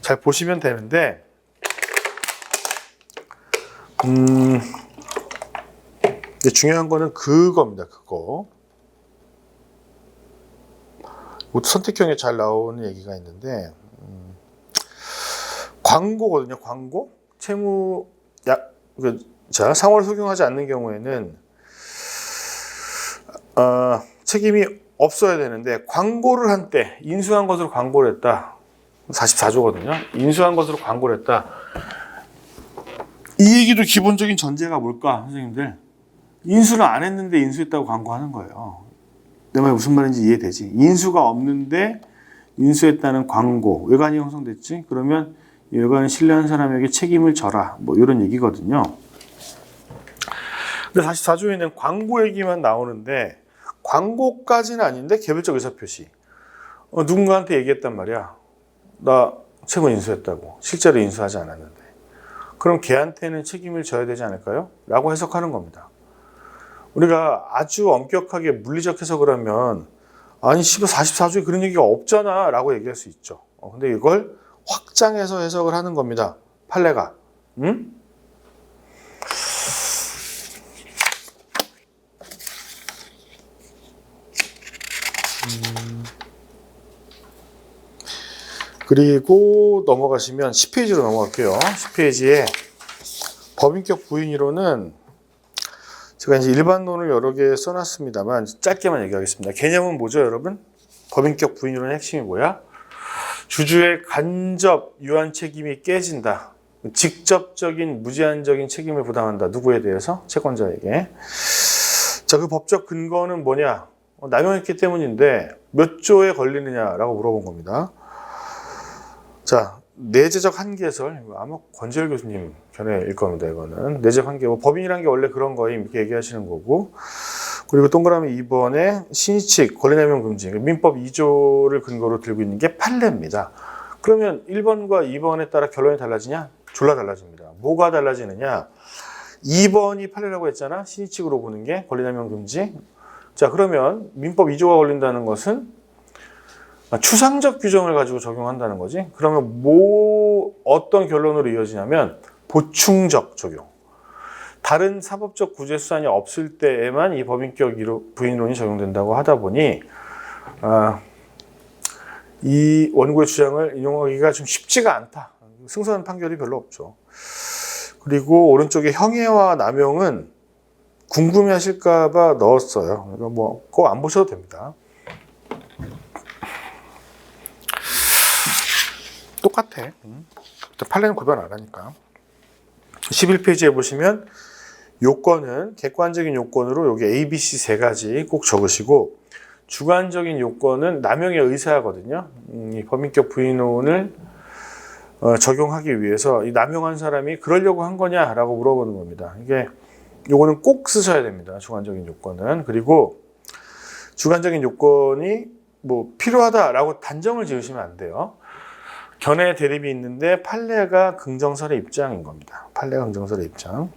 잘 보시면 되는데, 중요한 거는 그겁니다. 그거. 선택형에 잘 나오는 얘기가 있는데, 광고거든요. 광고. 상호를 적용하지 않는 경우에는 책임이 없어야 되는데, 광고를 한 때 인수한 것으로 광고를 했다. 44조거든요. 인수한 것으로 광고를 했다. 이 얘기도 기본적인 전제가 뭘까, 선생님들? 인수를 안 했는데 인수했다고 광고하는 거예요. 내 말이 무슨 말인지 이해되지? 인수가 없는데 인수했다는 광고, 외관이 형성됐지? 그러면 이 외관을 신뢰한 사람에게 책임을 져라, 뭐 이런 얘기거든요. 근데 44조에는 광고 얘기만 나오는데, 광고까지는 아닌데 개별적 의사표시. 누군가한테 얘기했단 말이야. 나 채권 인수했다고. 실제로 인수하지 않았는데. 그럼 걔한테는 책임을 져야 되지 않을까요? 라고 해석하는 겁니다. 우리가 아주 엄격하게 물리적 해석을 하면, 아니 44조에 그런 얘기가 없잖아 라고 얘기할 수 있죠. 근데 이걸 확장해서 해석을 하는 겁니다. 판례가. 응? 그리고 넘어가시면 10페이지로 넘어갈게요. 10페이지에 법인격 부인이론은 제가 이제 일반론을 여러 개 써놨습니다만 짧게만 얘기하겠습니다. 개념은 뭐죠, 여러분? 법인격 부인이론의 핵심이 뭐야? 주주의 간접 유한 책임이 깨진다. 직접적인 무제한적인 책임을 부담한다. 누구에 대해서? 채권자에게. 자, 그 법적 근거는 뭐냐? 남용했기 때문인데 몇 조에 걸리느냐라고 물어본 겁니다. 자, 내재적 한계설, 아마 권재열 교수님 견해일 겁니다. 이거는 내재적 한계, 법인이란 게 원래 그런 거임, 이렇게 얘기하시는 거고. 그리고 동그라미 2번에 신의칙, 권리남용 금지, 민법 2조를 근거로 들고 있는 게 판례입니다. 그러면 1번과 2번에 따라 결론이 달라지냐? 졸라 달라집니다. 뭐가 달라지느냐? 2번이 판례라고 했잖아. 신의칙으로 보는 게 권리남용 금지. 자, 그러면 민법 2조가 걸린다는 것은 추상적 규정을 가지고 적용한다는 거지. 그러면 어떤 결론으로 이어지냐면 보충적 적용. 다른 사법적 구제 수단이 없을 때에만 이 법인격 부인론이 적용된다고 하다 보니 이 원고의 주장을 인용하기가 좀 쉽지가 않다. 승소한 판결이 별로 없죠. 그리고 오른쪽에 형해와 남용은 궁금해하실까봐 넣었어요. 뭐 꼭 안 보셔도 됩니다. 똑같아. 판례는 구별 안 하니까. 11페이지에 보시면 요건은 객관적인 요건으로 여기 A, B, C 세 가지 꼭 적으시고, 주관적인 요건은 남용의 의사거든요. 이 법인격 부인론을 적용하기 위해서 이 남용한 사람이 그러려고 한 거냐라고 물어보는 겁니다. 이게 요거는 꼭 쓰셔야 됩니다. 주관적인 요건은. 그리고 주관적인 요건이 뭐 필요하다라고 단정을 지으시면 안 돼요. 견해 대립이 있는데 판례가 긍정설의 입장인 겁니다. 판례가 긍정설의 입장.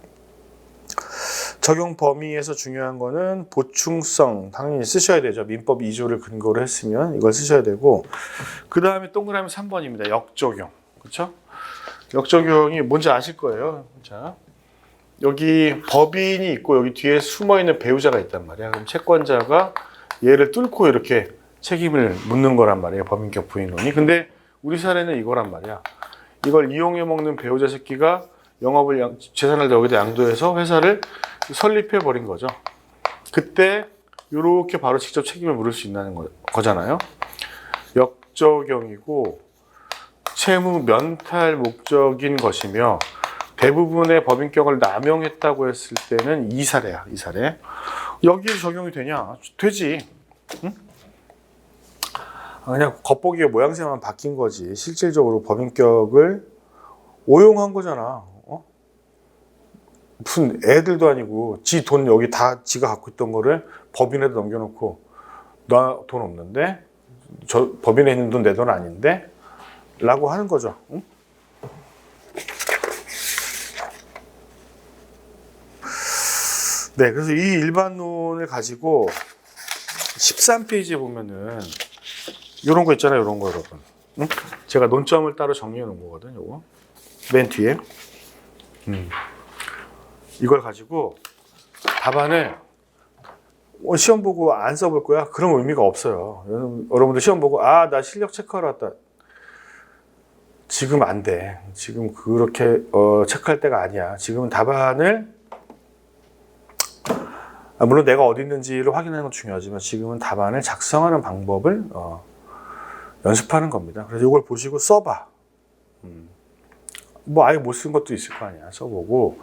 적용 범위에서 중요한 거는 보충성, 당연히 쓰셔야 되죠. 민법 2조를 근거로 했으면 이걸 쓰셔야 되고, 그 다음에 동그라미 3번입니다. 역적용. 그렇죠? 역적용이 뭔지 아실 거예요. 자, 여기 법인이 있고 여기 뒤에 숨어있는 배우자가 있단 말이야. 그럼 채권자가 얘를 뚫고 이렇게 책임을 묻는 거란 말이에요. 법인격 부인론이. 근데 우리 사례는 이거란 말이야. 이걸 이용해 먹는 배우자 새끼가 영업을 재산을 여기다 양도해서 회사를 설립해 버린 거죠. 그때 이렇게 바로 직접 책임을 물을 수 있는 거잖아요. 역적용이고 채무 면탈 목적인 것이며 대부분의 법인격을 남용했다고 했을 때는 이 사례야. 이 사례. 여기에 적용이 되냐? 되지. 응? 그냥 겉보기의 모양새만 바뀐 거지. 실질적으로 법인격을 오용한 거잖아. 무슨 애들도 아니고 지 돈 여기 다 지가 갖고 있던 거를 법인에다 넘겨놓고 나 돈 없는데 저 법인에 있는 돈 내 돈 아닌데 라고 하는 거죠. 응? 네, 그래서 이 일반론을 가지고 13페이지에 보면은 이런 거 있잖아요. 이런 거 여러분. 응? 제가 논점을 따로 정리해 놓은 거거든. 요거 맨 뒤에 이걸 가지고 답안을 시험 보고 안 써볼 거야? 그런 의미가 없어요. 여러분들 시험 보고 나 실력 체크하러 왔다. 지금 안 돼. 지금 그렇게 체크할 때가 아니야. 지금은 답안을 물론 내가 어디 있는지를 확인하는 건 중요하지만 지금은 답안을 작성하는 방법을 연습하는 겁니다. 그래서 이걸 보시고 써봐. 뭐 아예 못 쓴 것도 있을 거 아니야. 써보고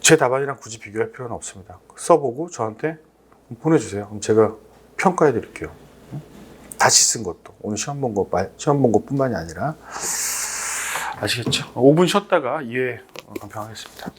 제 답안이랑 굳이 비교할 필요는 없습니다. 써보고 저한테 보내주세요. 그럼 제가 평가해 드릴게요. 다시 쓴 것도 오늘 시험 본 것뿐만이 아니라 아시겠죠? 5분 쉬었다가 2회 간평하겠습니다.